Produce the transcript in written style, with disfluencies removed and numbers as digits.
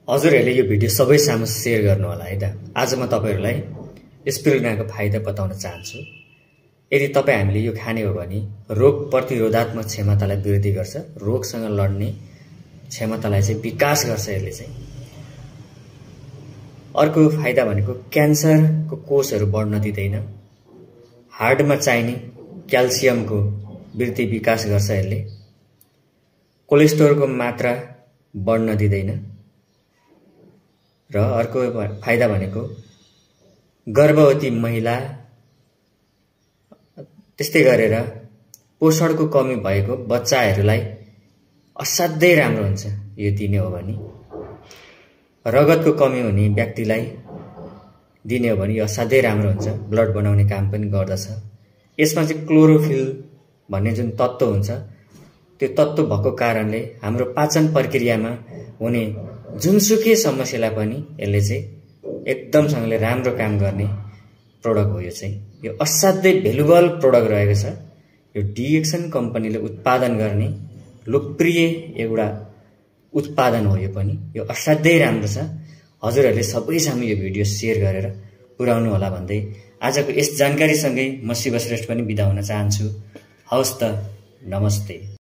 हजुरहरूले यो भिडियो सबै सामु शेयर गर्नु होला है त। आज म तपाईहरुलाई स्पिरुलिनाको फाइदा बताउन चाहन्छु। यदि हामीले यो खाने हो भने रोग प्रतिरोधात्मक क्षमतालाई वृद्धि गर्छ, रोगसँग लड्ने क्षमतालाई चाहिँ विकास गर्छ यसले चाहिँ। अर्को फाइदा भनेको क्यान्सरको कोषहरु बढ्न दिदैन, हार्टमा चाहिने क्याल्सियमको वृद्धि विकास गर्छ यसले, कोलेस्ट्रोलको मात्रा बढ्न दिदैन र अर्को फाइदा भनेको गर्भवती महिला त्यस्तै गरेर पोषणको कमी भएको बच्चाहरूलाई असाध्यै राम्रो हुन्छ यो दिने हो भने। रगतको कमी हुने व्यक्तिलाई दिने हो भने यो असाध्यै राम्रो हुन्छ, ब्लड बनाउने काम पनि गर्दछ। यसमा चाहिँ क्लोरोफिल भन्ने जुन तत्व हुन्छ त्यो तत्व भएको कारणले हाम्रो पाचन प्रक्रियामा हुने जुनसुकै समस्यालाई पनि यसले चाहिँ एकदमसँगले राम्रो काम गर्ने प्रोडक्ट हो। यो चाहिँ यो असाध्यै भ्यालुबल प्रोडक्ट रहेको छ। यो डिएक्सन कम्पनीले उत्पादन गर्ने लोकप्रिय एउटा उत्पादन हो यो पनि। यो असाध्यै राम्रो छ। हजुरहरूले सबैसँग यो भिडियो शेयर गरेर पुर्याउनु होला भन्दै आजको यस जानकारीसँगै म शिव श्रेष्ठ पनि बिदा हुन चाहन्छु। हवस् त, नमस्ते।